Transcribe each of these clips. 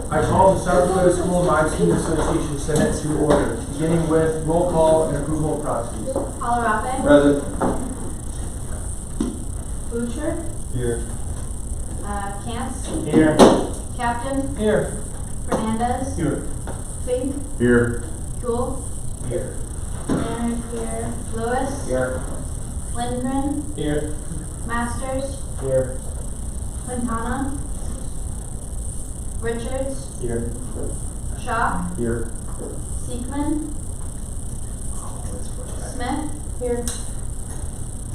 I call the South Dakota School Mine Student Association Senate to order, beginning with roll call and approval of proxies. Alarape. Present. Butcher. Here. Cantz. Here. Captain. Here. Fernandez. Here. Fink. Here. Cool. Here. Leonard here. Lewis. Here. Lindgren. Here. Masters. Here. Quintana. Richards. Here. Shaw. Here. Siekman. Smith. Here.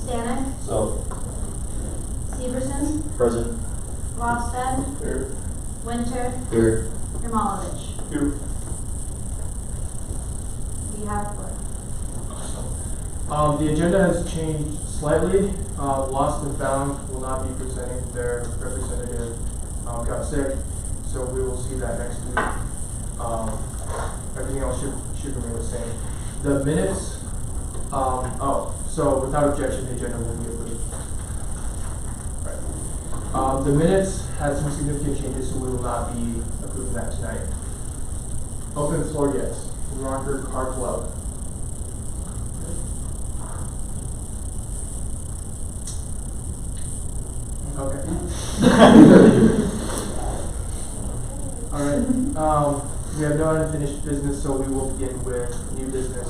Stanek. So. Severson. Present. Lostad. Here. Winter. Here. Yermolovich. Here. We have four. The agenda has changed slightly. Lost and Found will not be presenting. Their representative got sick, so we will see that next week. Everything else should remain the same. The minutes, so without objection, the agenda will be approved. Right. The minutes had some significant changes, so we will not be approving that tonight. Open floor, yes. Rocker Car Club. Okay. All right. We have no unfinished business, so we will begin with new business.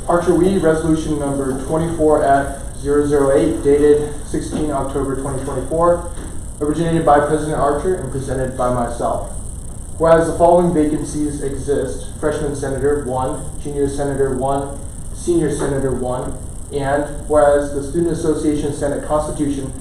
Archer Weed Resolution number 24F008, dated 16 October 2024, originated by President Archer and presented by myself. Whereas the following vacancies exist: Freshman Senator 1, Junior Senator 1, Senior Senator 1, and whereas the Student Association Senate Constitution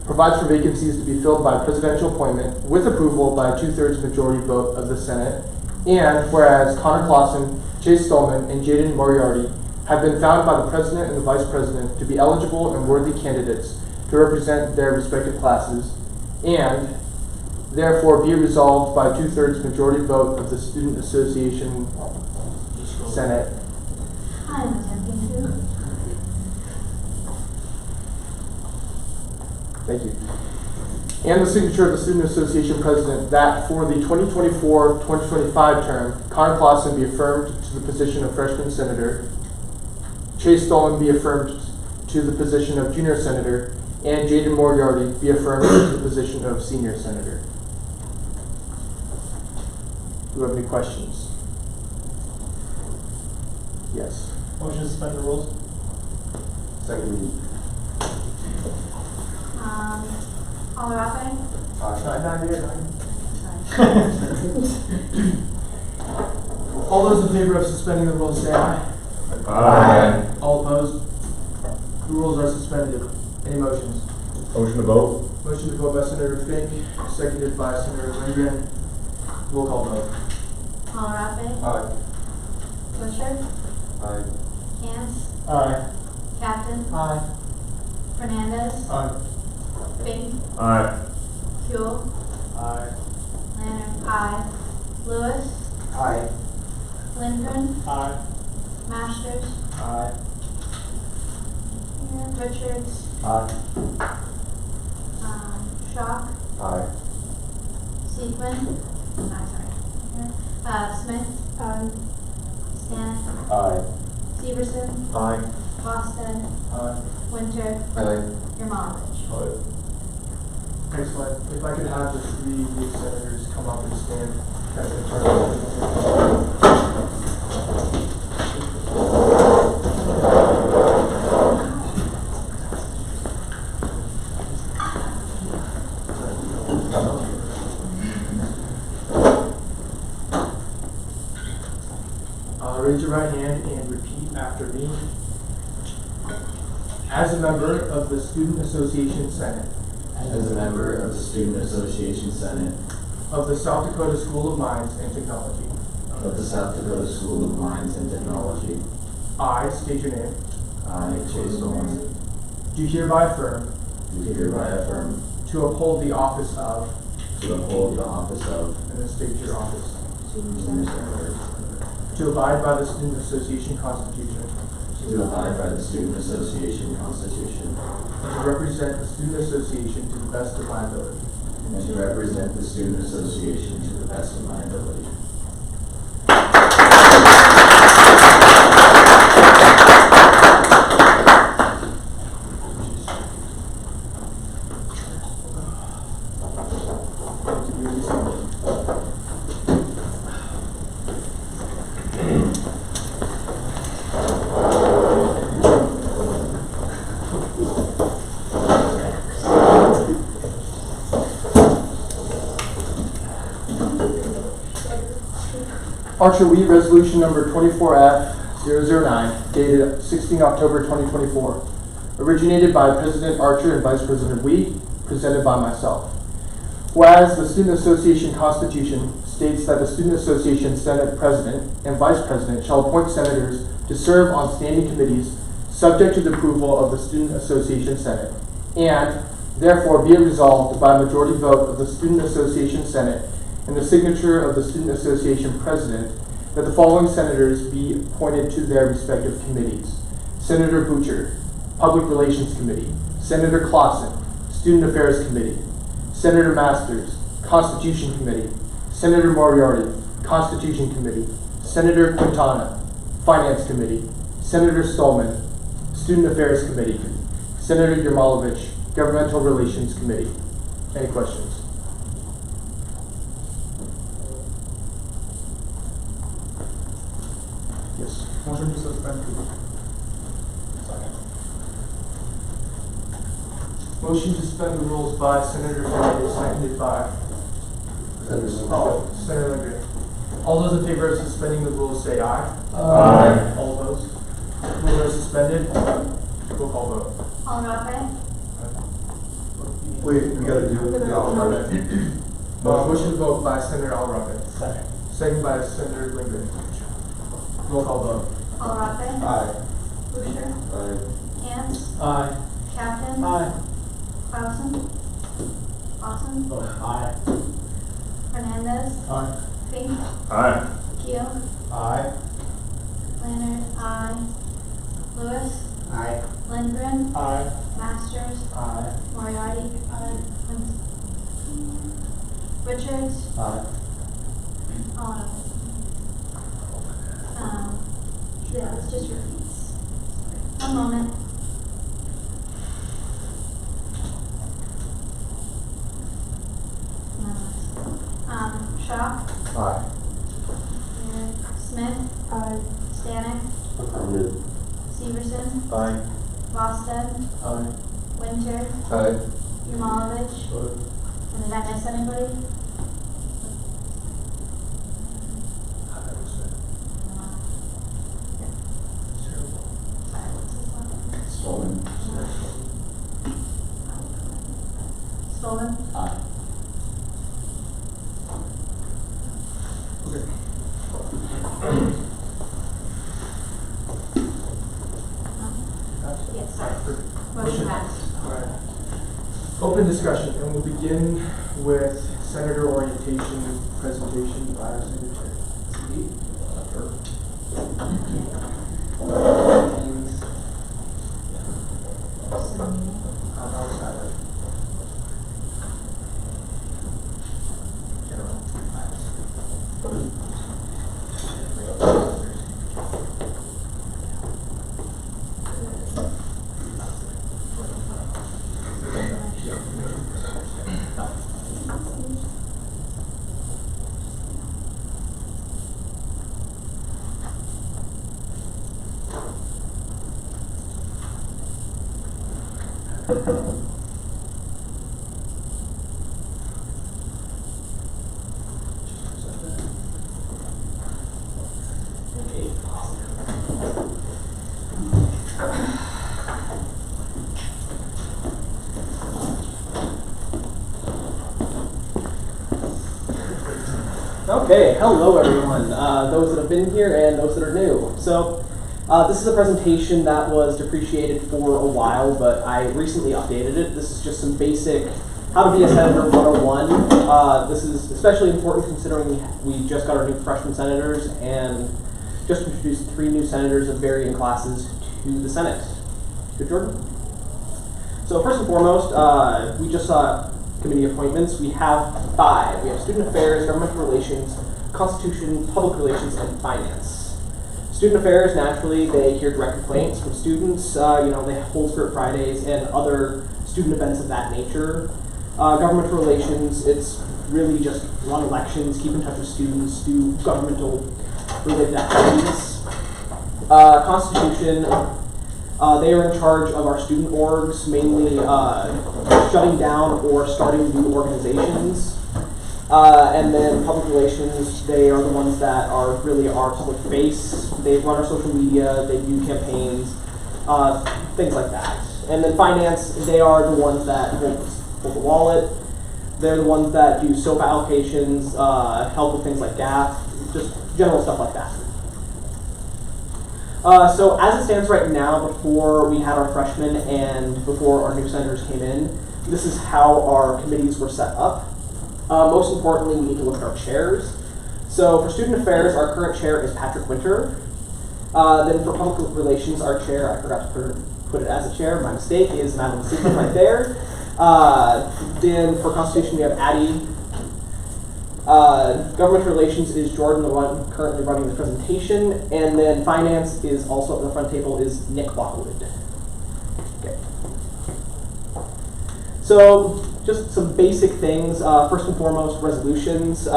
provides for vacancies to be filled by presidential appointment with approval by a 2/3 majority vote of the Senate, and whereas Connor Clausen, Chase Stolman, and Jaden Moriarty have been found by the President and the Vice President to be eligible and worthy candidates to represent their respective classes, and therefore be resolved by a 2/3 majority vote of the Student Association Senate. I am attempting to. Thank you. and the signature of the Student Association President that for the 2024-2025 term, Connor Clausen be affirmed to the position of Freshman Senator, Chase Dolan be affirmed to the position of Junior Senator, and Jaden Moriarty be affirmed to the position of Senior Senator. Do we have any questions? Yes. Motion to suspend the rules? Second. Alarape? All those in favor of suspending the rules say aye. Aye. All opposed? The rules are suspended. Any motions? Motion to vote. Motion to vote by Senator Fink, seconded by Senator Lindgren. Roll call vote. Alarape? Aye. Busher? Aye. Cantz? Aye. Captain? Aye. Fernandez? Aye. Fink? Aye. Kuehl? Aye. Leonard? Aye. Lewis? Aye. Lindgren? Aye. Masters? Aye. Richards? Aye. Schock? Aye. Sequin? Smith? Stanek? Aye. Severson? Aye. Boston? Aye. Winter? Aye. Yurmanovich? Excellent. If I could have the three new senators come up and stand. Raise your right hand and repeat after me. As a member of the Student Association Senate As a member of the Student Association Senate of the South Dakota School of Mines and Technology, of the South Dakota School of Mines and Technology, I state your name, I, Chase Dolan, do hereby affirm do hereby affirm to uphold the office of, to uphold the office of and then state your office, Junior Senator, to abide by the Student Association Constitution, to abide by the Student Association Constitution, and to represent the Student Association to the best of my ability. and to represent the Student Association to the best of my ability. Archer Wheat Resolution Number 24F009, dated 16 October 2024, originated by President Archer and Vice President Wheat, presented by myself. Whereas the Student Association Constitution states that the Student Association Senate President and Vice President shall appoint senators to serve on standing committees subject to the approval of the Student Association Senate, and therefore be it resolved by a majority vote of the Student Association Senate and the signature of the Student Association President that the following senators be appointed to their respective committees. Senator Butcher, Public Relations Committee. Senator Clausen, Student Affairs Committee. Senator Masters, Constitution Committee. Senator Moriarty, Constitution Committee. Senator Quintana, Finance Committee. Senator Stallman, Student Affairs Committee. Senator Yurmanovich, Governmental Relations Committee. Any questions? Yes. Motion to suspend. Second. Motion to suspend the rules by Senator Fernandez, seconded by Senator Lindgren. All those in favor of suspending the rules say aye. Aye. All opposed? Rules are suspended. Roll call vote. Alarape? Wait, we gotta do the alternate. Motion to vote by Senator Alarape, Second. second by Senator Lindgren. Roll call vote. Alarape? Aye. Busher? Aye. Cantz? Aye. Captain? Aye. Clausen? Aye. Fernandez? Aye. Fink? Aye. Keel? Aye. Leonard? Aye. Lewis? Aye. Lindgren? Aye. Masters? Aye. Moriarty? Richards, Aye. yeah, it's just repeats. One moment. Shaw, Aye. Smith, Stanek, Affirmative. Severson, Aye. Boston, Aye. Winter, Aye. Yamalovich, and did I miss anybody? Sorry, what's his last? Stolen. Stolen, Aye. yes, sorry. Motion passed. Alright. Open discussion, and we'll begin with senator orientation presentation by our secretary. Okay, hello everyone, those that have been here and those that are new. So, this is a presentation that was depreciated for a while, but I recently updated it. This is just some basic how to be a senator 101. This is especially important considering we just got our new freshman senators and just introduced 3 new senators of varying classes to the Senate. Good, Jordan? So first and foremost, we just saw committee appointments. We have 5. We have Student Affairs, Governmental Relations, Constitution, Public Relations, and Finance. Student Affairs, naturally, they hear direct complaints from students. They hold Spirit Fridays and other student events of that nature. Governmental Relations, it's really just run elections, keep in touch with students, do governmental related activities. Constitution, they are in charge of our student orgs, mainly shutting down or starting new organizations. And then public relations, they are the ones that are really our public face. They run our social media, they do campaigns, things like that. And then finance, they are the ones that hold the wallet. They're the ones that do SOAP allocations, help with things like GAF, just general stuff like that. So as it stands right now, before we had our freshmen and before our new senators came in, this is how our committees were set up. Most importantly, we need to look at our chairs. So for Student Affairs, our current chair is Patrick Winter. Then for Public Relations, our chair, I forgot to put it as a chair, my mistake, is Madeline Seaton right there. Then for Constitution, we have Addie. Government Relations is Jordan, the one currently running the presentation, and then Finance is also at the front table is Nick Lockwood. Okay. So just some basic things. First and foremost, resolutions.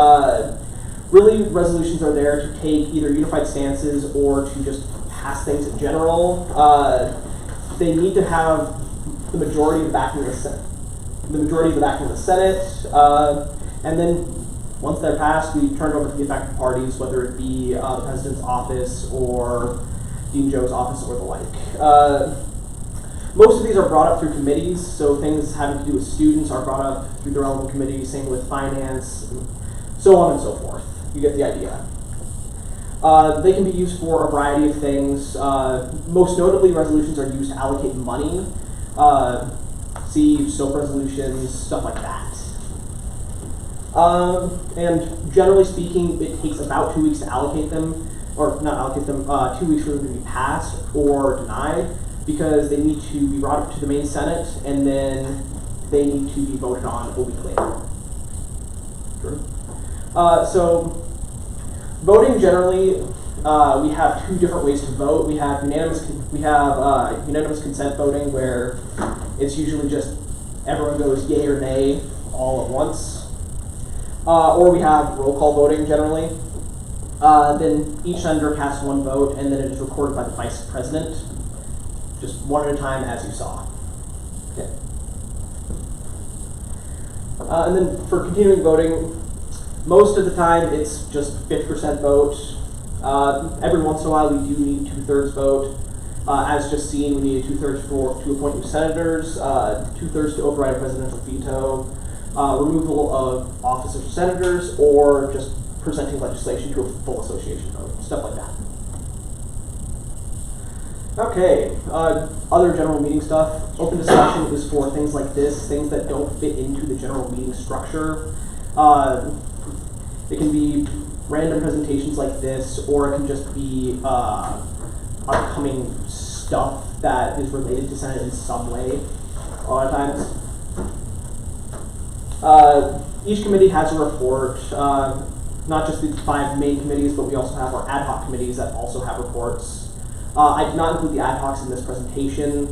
Really, resolutions are there to take either unified stances or to just pass things in general. They need to have the majority of the backing of the Senate. And then once they're passed, we turn it over to the affected parties, whether it be the president's office or Dean Joe's office or the like. Most of these are brought up through committees, so things having to do with students are brought up through the relevant committees, same with finance, and so on and so forth. You get the idea. They can be used for a variety of things. Most notably, resolutions are used to allocate money. See SOAP resolutions, stuff like that. And generally speaking, it takes about 2 weeks to allocate them, or not allocate them, 2 weeks for them to be passed or denied, because they need to be brought up to the main Senate, and then they need to be voted on a week later. Sure. So voting generally, we have two different ways to vote. We have unanimous consent voting, where it's usually just everyone goes yay or nay all at once. Or we have roll call voting generally. Then each senator casts one vote, and then it is recorded by the vice president, just one at a time as you saw. Okay. And then for continuing voting, most of the time it's just 50% vote. Every once in a while we do need 2/3 vote. As just seen, we need a 2/3 to appoint new senators, 2/3 to override a presidential veto, removal of officers or senators, or just presenting legislation to a full association vote, stuff like that. Okay, other general meeting stuff. Open discussion is for things like this, things that don't fit into the general meeting structure. It can be random presentations like this, or it can just be upcoming stuff that is related to Senate in some way, a lot of times. Each committee has a report, not just the 5 main committees, but we also have our ad hoc committees that also have reports. I did not include the ad hocs in this presentation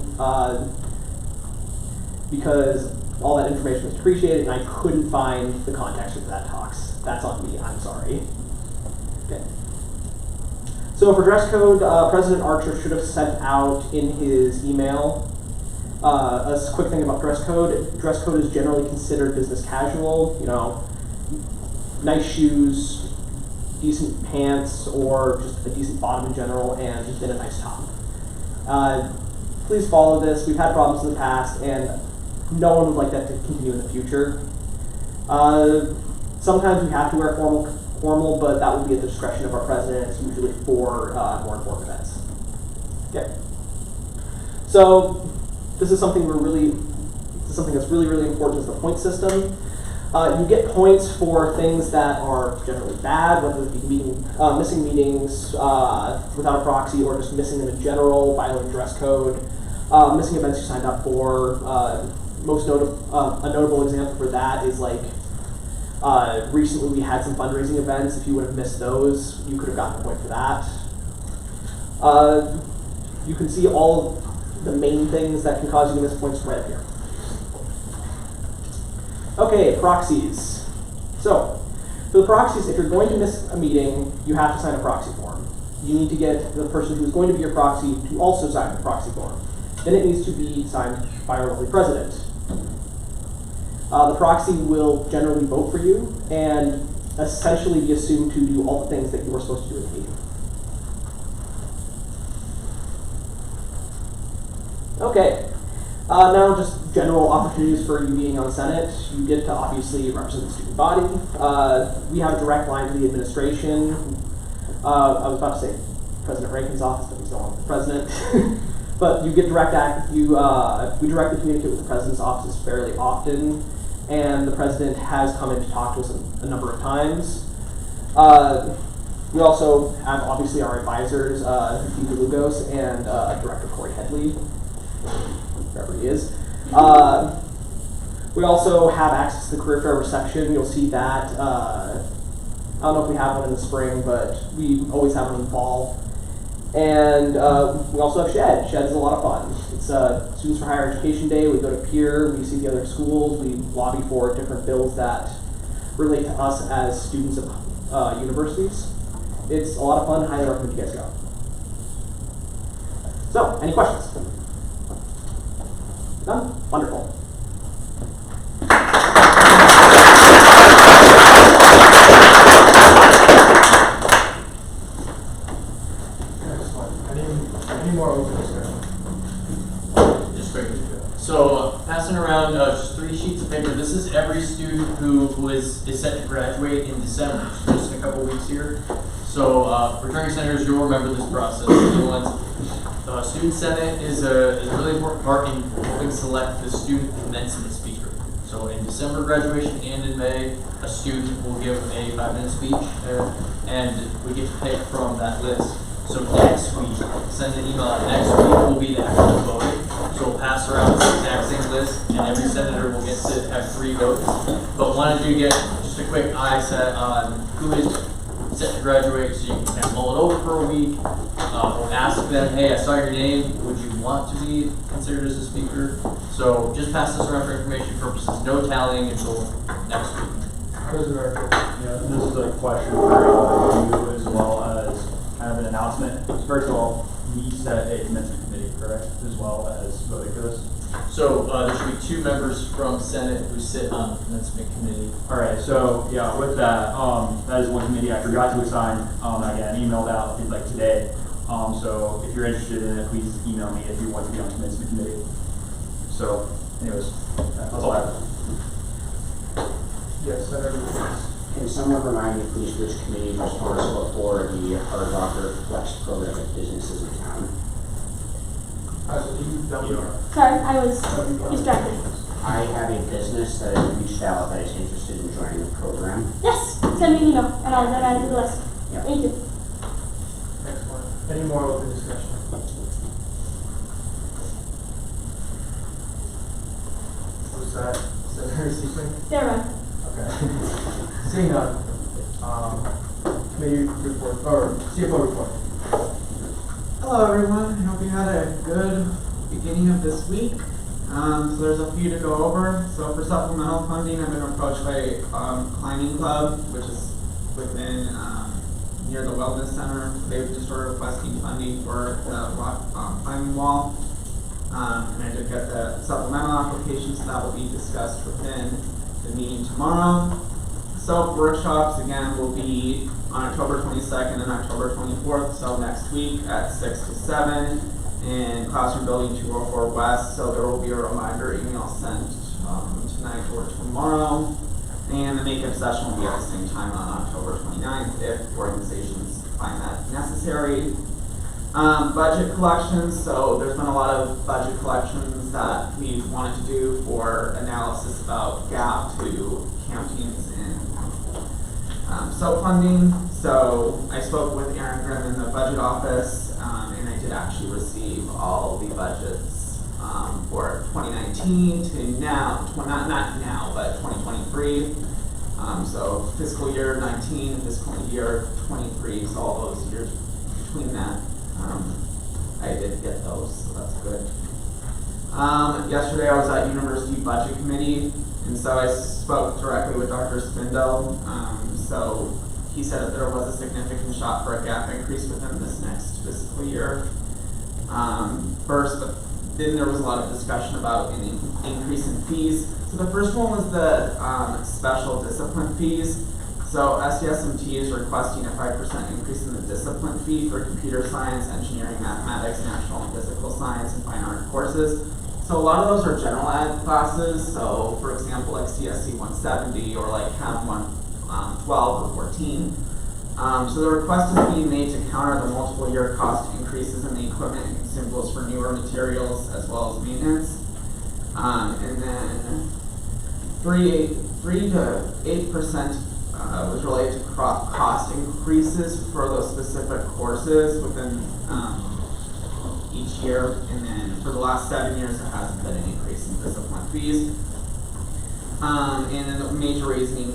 because all that information was appreciated and I couldn't find the context of the ad hocs. That's on me, I'm sorry. Okay. So for dress code, President Archer should have sent out in his email a quick thing about dress code. Dress code is generally considered business casual, you know, nice shoes, decent pants, or just a decent bottom in general, and then a nice top. Please follow this. We've had problems in the past, and no one would like that to continue in the future. Sometimes we have to wear formal, but that would be at the discretion of our president. It's usually for more important events. Okay. So this is something that's really important, is the point system. You get points for things that are generally bad, whether it be missing meetings without a proxy, or just missing them in general, violating dress code, missing events you signed up for. A notable example for that is like recently we had some fundraising events. If you would have missed those, you could have gotten a point for that. You can see all the main things that can cause you to miss points right up here. Okay, proxies. So, for the proxies, if you're going to miss a meeting, you have to sign a proxy form. You need to get the person who's going to be your proxy to also sign the proxy form. Then it needs to be signed by our lovely president. The proxy will generally vote for you and essentially be assumed to do all the things that you were supposed to do in the meeting. Okay. Now just general opportunities for you being on the Senate. You get to obviously represent the student body. We have a direct line to the administration. I was about to say President Rankin's office, but he's no longer the president. But you get we directly communicate with the president's office fairly often, and the president has come in to talk to us a number of times. We also have obviously our advisors, Dean Lugos and Director Corey Headley, wherever he is. We also have access to the career fair reception. You'll see that. I don't know if we have one in the spring, but we always have one in the fall. And we also have SHED. SHED is a lot of fun. It's Students for Higher Education Day. We go to Pier, we see the other schools, we lobby for different bills that relate to us as students of universities. It's a lot of fun. Highly recommend you guys go. So, any questions? None? Wonderful. Excellent. Any more open discussion? Just quickly. So passing around just 3 sheets of paper. This is every student who is set to graduate in December, just in a couple weeks here. So returning senators, you'll remember this process. The Student Senate is a really important part in helping select the student commencement speaker. So in December graduation and in May, a student will give a 5-minute speech, and we get to pick from that list. So next week, send an email out. Next week will be the actual voting. So we'll pass around the exact same list, and every senator will get to have 3 votes. But wanted to get just a quick eyesight on who is set to graduate, so you can kind of mull it over for a week. Ask them, hey, I saw your name, would you want to be considered as a speaker? So just pass this around for information purposes, no tallying until next week. President Archer. Yeah, this is a question for you as well as kind of an announcement. First of all, we set a commencement committee, correct, as well as voting for this? So there should be 2 members from Senate who sit on the commencement committee. All right, so yeah, with that, that is one committee I forgot to assign. Again, emailed out like today. So if you're interested in it, please email me if you want to be on the commencement committee. So, anyways, that's all I have. Yes, Senator Ruiz. Can someone remind me, please, which committee is responsible for the Hard Rocker Flex program at businesses in town? Sorry, I was distracted. I have a business that has reached out that is interested in joining the program. Yes, send me an email and I'll get added to the list. Yep. Thank you. Excellent. Any more open discussion? Was that Senator Seekman? There, Ryan. Okay. Seeing none, committee report, or CFO report. Hello everyone, I hope you had a good beginning of this week. So there's a few to go over. So for supplemental funding, I've been approached by Climbing Club, which is within near the Wellness Center. They've just started requesting funding for the climbing wall. And I did get the supplemental application, so that will be discussed within the meeting tomorrow. So workshops again will be on October 22nd and October 24th, so next week at 6 to 7 in Classroom Building 204 West. So there will be a reminder email sent tonight or tomorrow. And the makeup session will be at the same time on October 29th if organizations find that necessary. Budget collections, so there's been a lot of budget collections that we've wanted to do for analysis about gap to counties and soap funding. So I spoke with Aaron Grimm in the budget office, and I did actually receive all the budgets for 2019 to now, not now, but 2023. So fiscal year 19 and fiscal year 23, so all those years between that. I did get those, so that's good. Yesterday I was at University Budget Committee, and so I spoke directly with Dr. Spindle. So he said that there was a significant shot for a gap increase within this next fiscal year. First, but then there was a lot of discussion about an increase in fees. So the first one was the special discipline fees. So SDSMT is requesting a 5% increase in the discipline fee for computer science, engineering, mathematics, natural and physical science, and fine art courses. So a lot of those are general ed classes. So for example, like CSC 170 or like Chem 112 or 14. So the request is being made to counter the multiple year cost increases in the equipment and consumables for newer materials as well as maintenance. And then 3 to 8% was related to cost increases for those specific courses within each year. And then for the last 7 years, there hasn't been an increase in discipline fees. And then the major reasoning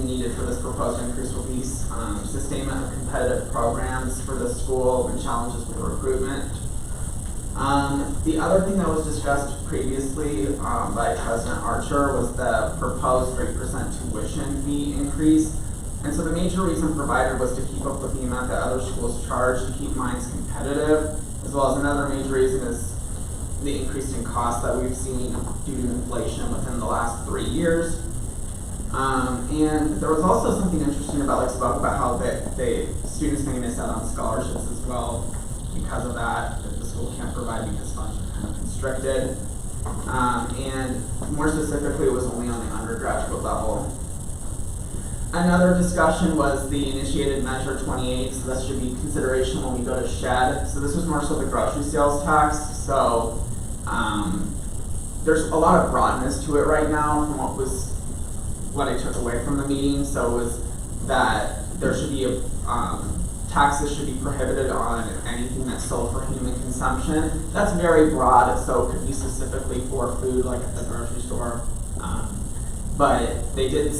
needed for this proposed increase will be sustainment of competitive programs for the school and challenges with recruitment. The other thing that was discussed previously by President Archer was the proposed 3% tuition fee increase. And so the major reason provided was to keep up with the amount that other schools charge to keep mines competitive, as well as another major reason is the increase in costs that we've seen due to inflation within the last 3 years. And there was also something interesting about spoke about how the students may miss out on scholarships as well because of that the school can't provide because funds are kind of constricted. And more specifically, it was only on the undergraduate level. Another discussion was the initiated measure 28, so this should be consideration when we go to SHED. So this was more so the grocery sales tax. So there's a lot of broadness to it right now from what I took away from the meeting. So it was that there should be taxes should be prohibited on anything that's sold for human consumption. That's very broad, so it could be specifically for food, like at the grocery store. But they did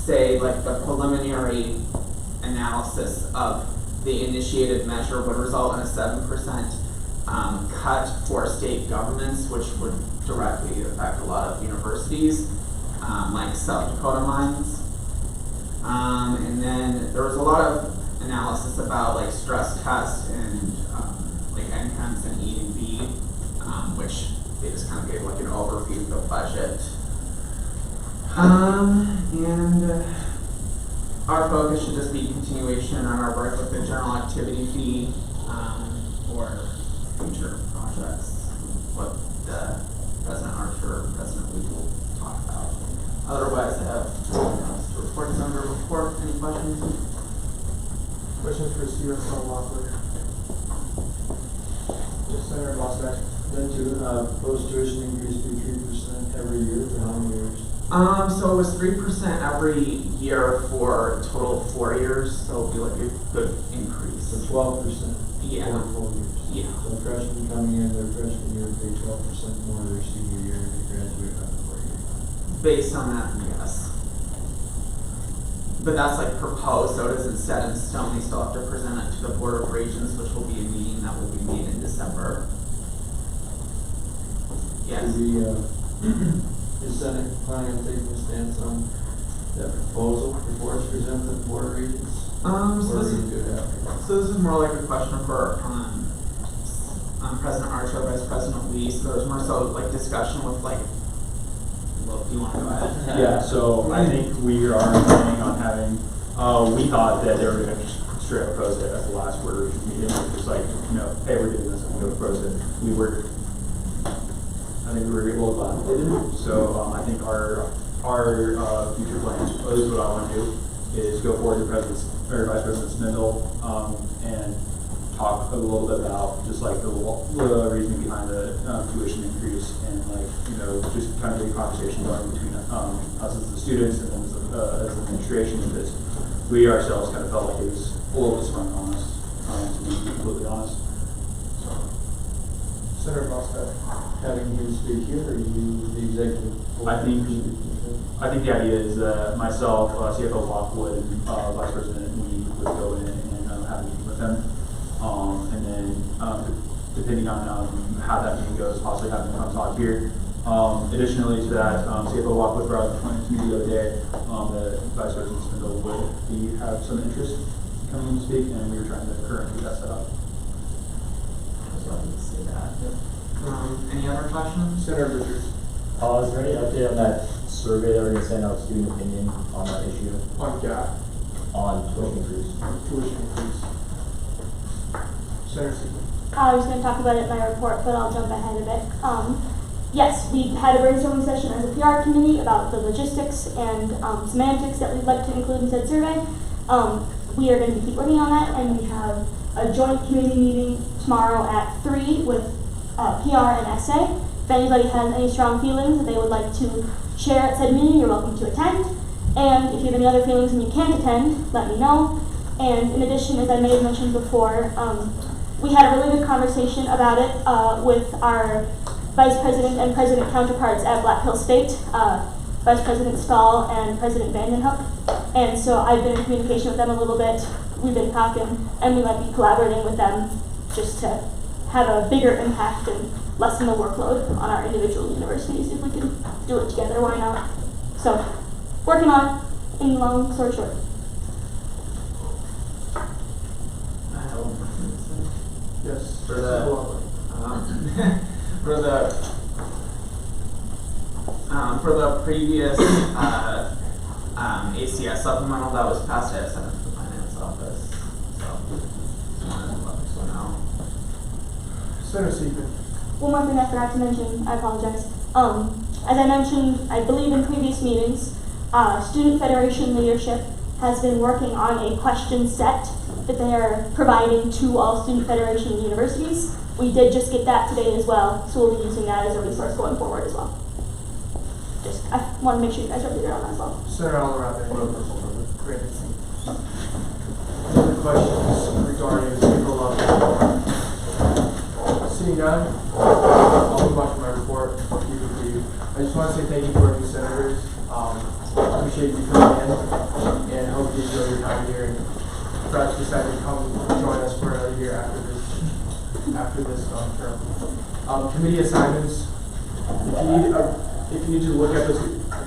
say like the preliminary analysis of the initiated measure would result in a 7% cut for state governments, which would directly affect a lot of universities, like South Dakota Mines. And then there was a lot of analysis about like stress tests and like NCHEMS and E&B, which they just kind of gave like an overview of the budget. And our focus should just be continuation on our work with the general activity fee for future projects, what President Archer, President Lee will talk about. Otherwise, I have nothing else to report. Under report, any questions? Questions for CFO Lockwood? Yes, Senator Mossback. Then to post tuition increase to 3% every year for how many years? So it was 3% every year for a total of 4 years, so it'll be like a good increase. So 12%? Yeah. For 4 years? Yeah. So freshmen coming in their freshman year pay 12% more their senior year and they graduate after 4 years? Based on that, yes. But that's like proposed, so it isn't set in stone. They still have to present it to the Board of Regents, which will be a meeting that will be made in December. Yes. Is Senate planning on taking a stance on that proposal before it's presented to the Board of Regents? So Or this we is, do it after? so this is more like a question for President Archer, Vice President Lee. So there's more so like discussion with like, well, if you want to go ahead. Yeah, so I think we are planning on having, we thought that they were gonna just straight up propose it at the last Board of Regents meeting, just like, you know, hey, we're doing this, I'm gonna propose it. I think we were able to glad they didn't. So I think our future plans, at least what I want to do, is go forward to Vice President Spindle and talk a little bit about just like the reasoning behind the tuition increase and like, you know, just kind of get a conversation going between us as the students and then as the administration, because we ourselves kind of felt like it was a little bit sprung on us, to be completely honest. Senator Mossback. Having you speak here, or you, the executive? I think the idea is that myself, CFO Lockwood, and Vice President Lee would go in and have a meeting with them. And then, depending on how that meeting goes, possibly have them come talk here. Additionally to that, CFO Lockwood brought up to me the other day that Vice President Spindle would have some interest in coming to speak, and we were trying to currently get that set up. Say that. Any other questions? Senator Richards. Is there any update on that survey that we're going to send out student opinion on that issue? On gap. On tuition increase? Tuition increase. Senator Seaton. I was going to talk about it in my report, but I'll jump ahead a bit. Yes, we had a brainstorming session as a PR committee about the logistics and semantics that we'd like to include in said survey. We are going to keep working on that, and we have a joint committee meeting tomorrow at 3 with PR and SA. If anybody has any strong feelings that they would like to share at said meeting, you're welcome to attend. And if you have any other feelings and you can't attend, let me know. And in addition, as I may have mentioned before, we had a really good conversation about it with our Vice President and President counterparts at Black Hill State, Vice President Stahl and President Vandenhoek. And so I've been in communication with them a little bit. We've been talking, and we might be collaborating with them just to have a bigger impact and lessen the workload on our individual universities. If we can do it together, why not? So, working on it, in long story short. Yes. For the for the previous ACS supplemental that was passed, I sent it to the finance office. So just wanted to let this one out. Senator Seaton. One more thing I forgot to mention, I apologize. As I mentioned, I believe in previous meetings, Student Federation leadership has been working on a question set that they are providing to all Student Federation universities. We did just get that today as well, so we'll be using that as a resource going forward as well. I want to make sure you guys are clear on that as well. Senator Alvarado. Great. Any other questions regarding April 11th? Seeing none, I'll move on to my report. Keep it brief. I just want to say thank you to our new senators. We appreciate you coming in, and hope you enjoy your time here, and perhaps decide to come join us for another year after this term. Committee assignments. If you need to look at those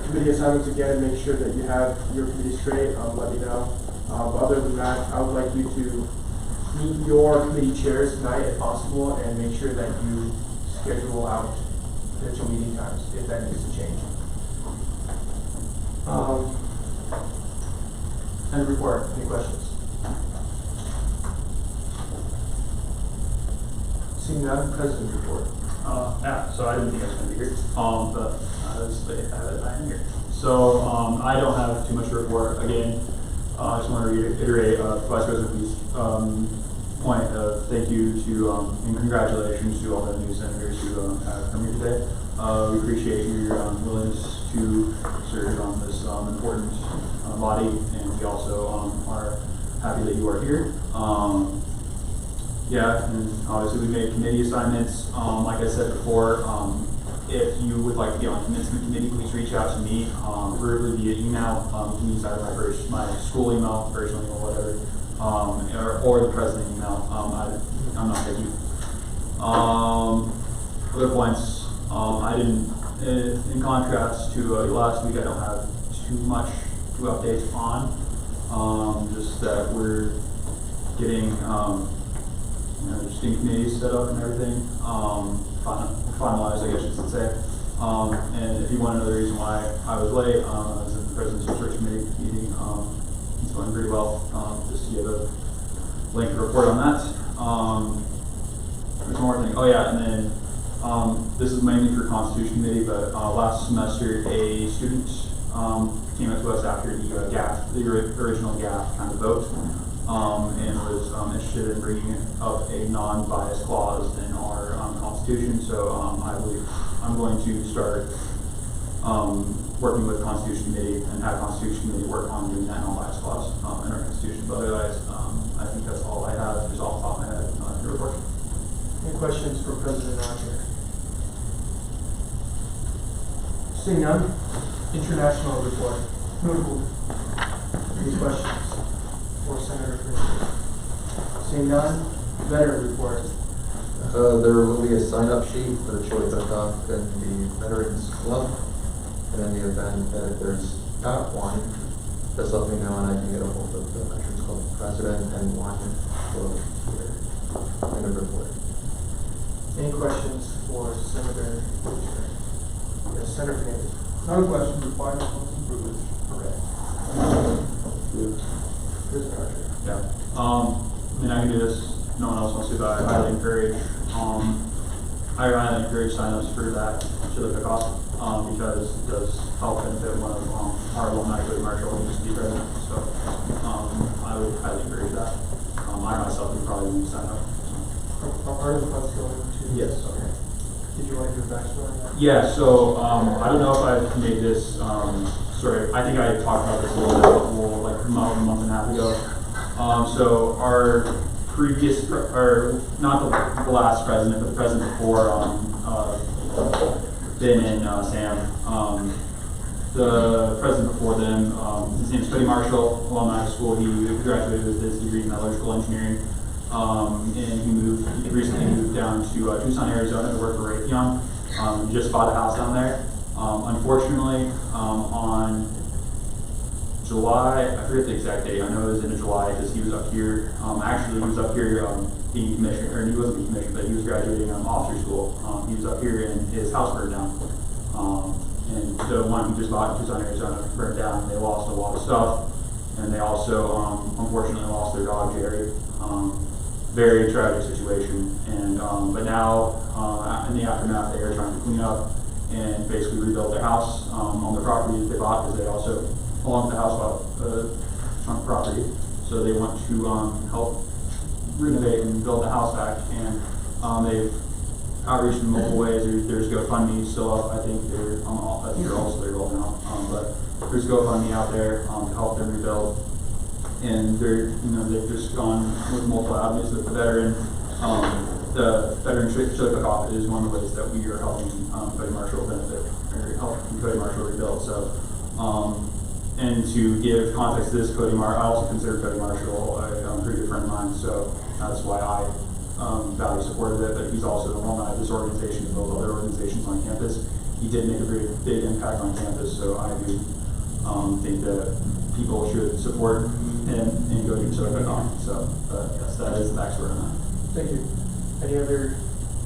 committee assignments again and make sure that you have your committee straight, let me know. But other than that, I would like you to meet your committee chairs tonight if possible, and make sure that you schedule out potential meeting times if that needs to change. And report. Any questions? Seeing none, President report. Yeah, so I didn't think I was gonna be here, but I am here. So, I don't have too much to report. Again, I just want to reiterate, Vice President Lee's, point of thank you to, and congratulations to all the new senators who, have come here today. We appreciate your, willingness to serve on this, important, body, and we also, are happy that you are here. Yeah, and obviously we made committee assignments. Like I said before, if you would like to be on commencement committee, please reach out to me, preferably via email. You can use either my school email, personal email, whatever, or the president email. I'm not picky. Other points, I didn't, in contrast to last week, I don't have too much to update on. Just that we're getting, just getting committees set up and everything, finalized, I guess you should say. And if you want to know the reason why I was late, I was at the President's Search Committee meeting. It's going pretty well. Just to give a lengthy report on that. There's one more thing. Oh yeah, and then this is mainly for Constitution Committee, but last semester a student came up to us after the GAF, the original GAF kind of vote. And was interested in bringing up a non-bias clause in our Constitution. So I believe I'm going to start working with Constitution Committee and have Constitution Committee work on doing that non-bias clause in our Constitution. But otherwise, I think that's all I have. Just off the top of my head to report. Any questions for President Archer? Seeing none, international report. Any questions? For Senator Fernandez. Seeing none, veteran report. There will be a sign-up sheet for the Chili Cook-Off and the Veterans Club. And in the event that there's not one, just let me know and I can get a hold of the Veterans Club president and one for your end of report. Any questions for Senator Fernandez? Yes, Senator Fernandez. Not a question, required privilege. Okay. President Archer. Yeah. I mean, I can do this. No one else wants to, but I highly encourage. I highly encourage signups for that Chili Cook-Off because it does help benefit one of our alumni, Cody Marshall, who used to be president. So I would highly encourage that. I myself would probably need to sign up. Are part of the funds going to? Yes. Okay. Did you want to do a backstory on that? Yeah. So I don't know if I've made this. Sorry, I think I talked about this a little bit, like a month and a half ago. So our previous, or not the last president, but the president before, Ben and Sam, the president before them, his name's Cody Marshall, alumni high school. He graduated with his degree in electrical engineering, and he recently moved down to Tucson, Arizona to work for Raytheon. Just bought a house down there. Unfortunately, on July, I forget the exact date, I know it was in July because he was up here, actually he was up here being commissioned, or he wasn't being commissioned, but he was graduating officer school. He was up here and his house burned down. And the one he just bought in Tucson, Arizona burned down, and they lost a lot of stuff. And they also, unfortunately, lost their dog, Jerry. Very tragic situation. And but now, in the aftermath, they are trying to clean up and basically rebuild their house on the property that they bought, because they also, along with the house, bought a chunk of property. So they want to help renovate and build the house back. And they've outreached in multiple ways. There's GoFundMe still up. I think they're also their goal now. But there's GoFundMe out there to help them rebuild. And they've just gone with multiple avenues with the veteran. The veteran Chili Cook-Off is one of the ways that we are helping Cody Marshall benefit, or helping Cody Marshall rebuild. So and to give context to this, I also consider Cody Marshall a pretty good friend of mine, so that's why I value supported it, but he's also an alumni of this organization as well as other organizations on campus. He did make a very big impact on campus, so I do think that people should support him and go to SoCon. So, yes, that is the backstory on that. Thank you. Any other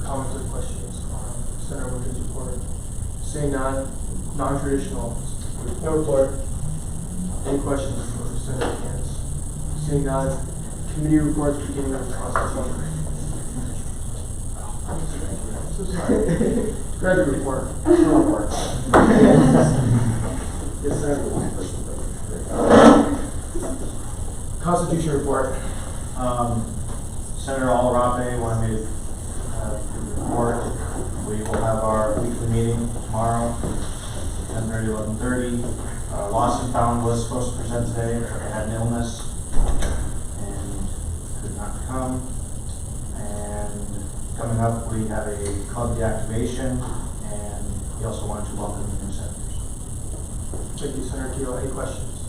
comments or questions on Senator Winter's report? Seeing none, non-traditional. No report. Any questions for Senator Cantz? Seeing none, committee reports beginning with process one. So sorry. Graduate report. No report. Yes, sir. Constitution report. Senator Alarape wanted me to report. We will have our weekly meeting tomorrow, 10:30, 11:30. Lawson Found was supposed to present today, but had an illness and could not come. And coming up, we have a club deactivation, and he also wanted to welcome the new senators. Thank you, Senator Keel. Any questions?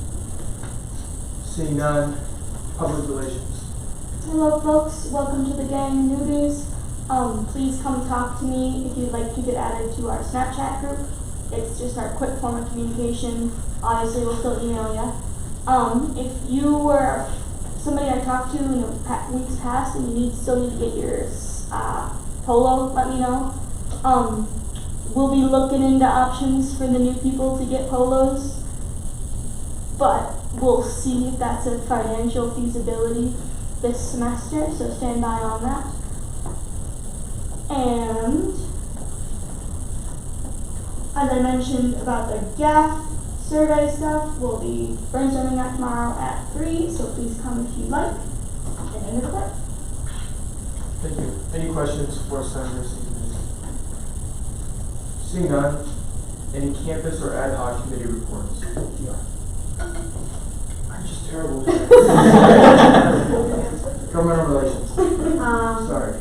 Seeing none, public relations. Hello folks, welcome to the gang newbies. Please come talk to me if you'd like to get added to our Snapchat group. It's just our quick form of communication. Obviously we'll still email you. If you were somebody I talked to in the weeks past and you still need to get your polo, let me know. We'll be looking into options for the new people to get polos, but we'll see if that's a financial feasibility this semester, so stand by on that. And as I mentioned about the GAF survey stuff, we'll be brainstorming that tomorrow at 3, so please come if you'd like. And end of the report. Thank you. Any questions for Senator Stevens? Seeing none, any campus or ad hoc committee reports? I'm just terrible. Governmental relations. Sorry.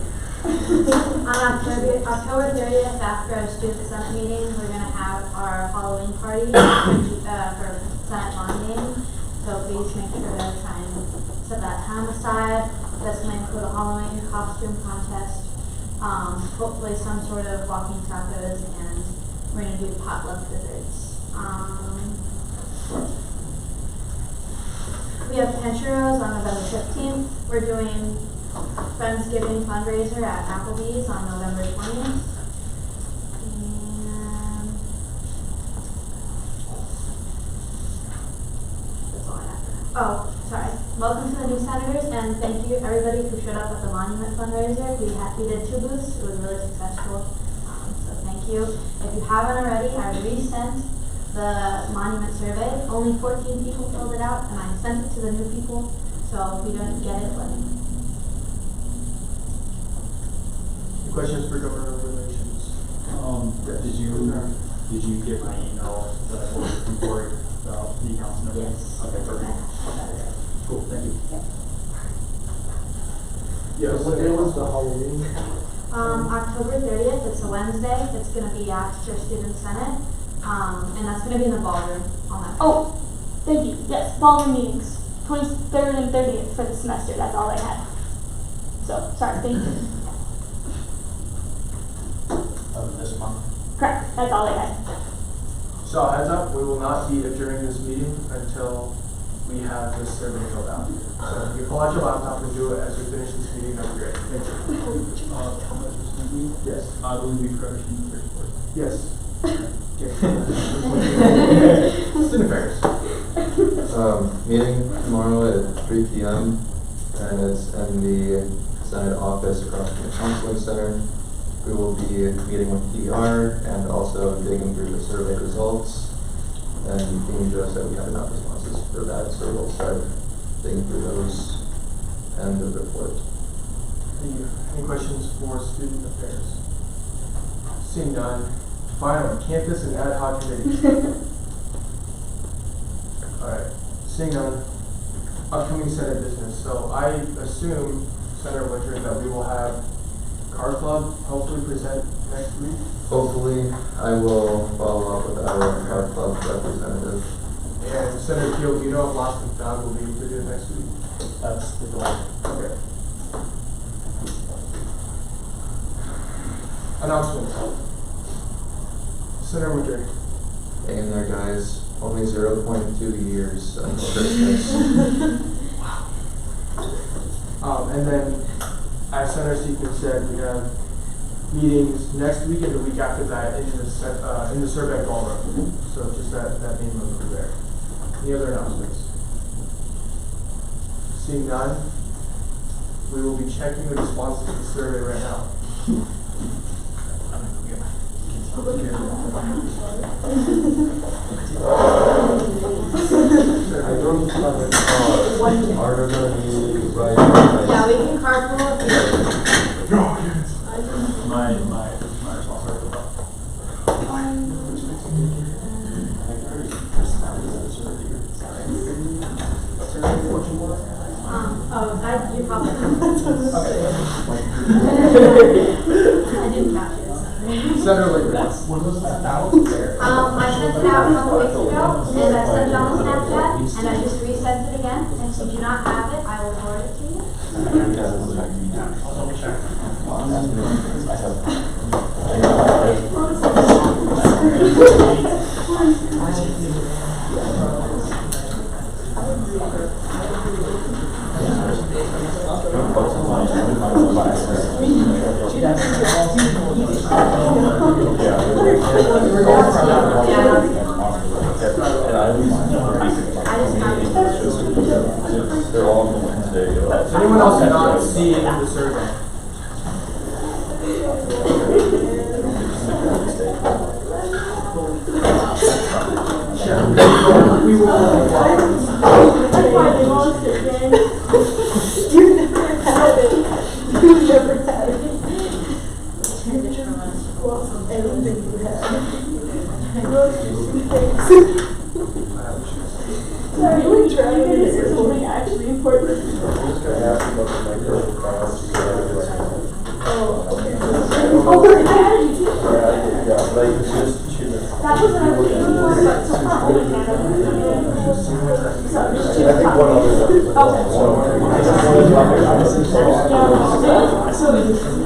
On October 30th, after our student senate meeting, we're going to have our Halloween party for Senate bonding. So please make sure to try and set that time aside. That's going to include a Halloween costume contest, hopefully some sort of walking tacos, and we're going to do potluck desserts. We have Pancheros on November 15th. We're doing Friendsgiving fundraiser at Applebee's on November 20th. And that's all I have. Oh, sorry. Welcome to the new senators, and thank you everybody who showed up at the monument fundraiser. We did 2 booths. It was really successful. So thank you. If you haven't already, I resent the monument survey. Only 14 people filled it out, and I sent it to the new people. So if you don't get it, let me know. Questions for governmental relations? Did you get my email that I was looking for about the accounts and everything? Yes. Okay, perfect. Cool, thank you. Yeah, what day was the Halloween? October 30th, it's a Wednesday. It's going to be after Student Senate, and that's going to be in the ballroom on that. Oh, thank you. Yes, ballroom meetings, 23rd and 30th for the semester. That's all I had. So, sorry, thank you. Of this month. Correct, that's all I had. So heads up, we will not be adjourning this meeting until we have this survey filled out. So if you pull out your laptop and do it as we finish this meeting, that'd be great. Thank you. Yes. I believe we covered in the first part. Yes. Student affairs. Meeting tomorrow at 3 p.m. and it's in the Senate office across from the Counseling Center. We will be meeting with PR and also digging through the survey results. And Dean Joe said we have enough responses for that, so we'll start digging through those and the report. Any questions for student affairs? Seeing none. Finally, campus and ad hoc committees. Alright, seeing none. Upcoming Senate business. So I assume, Senator Winter, that we will have Car Club hopefully present next week. Hopefully, I will follow up with our Car Club representative And Senator Keel, do you know if Lost and Found will be included next week? That's the goal. Okay. Announcements. Senator Woodring. Hang in there, guys. Only 0.2 years until Christmas. And then, as Senator Seacon said, we have meetings next week and the week after that in the Survey Ballroom. So just that main room over there. Any other announcements? Seeing none, we will be checking the responses to the survey right now. Yeah, we can carpool if you. My responsibility. You probably. I didn't catch it. Senator Lee. I sent it out a couple weeks ago, and I sent it on Snapchat, and I just resent it again, and if you do not have it, I will forward it to you. Does anyone else not see the survey? We will. That's why they lost it, Dan. You never had it. You never had it. Lost everything you had. Lost your suitcase. Sorry, we tried to do something actually important. Oh, we're mad. That was what I was doing, but so far. I think one other.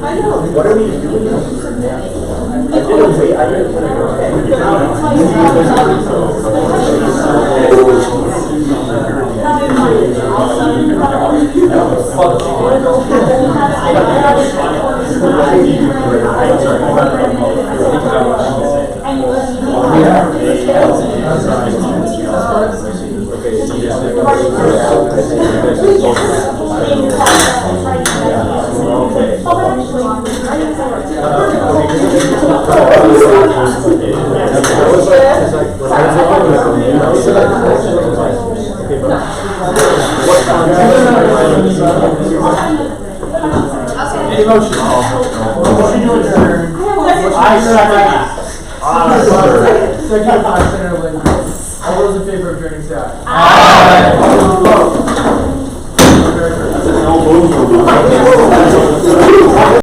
I know. What are we doing? I didn't wait. I didn't put Any motion? Second by Senator Lynn. All those in favor of adjourning, say aye.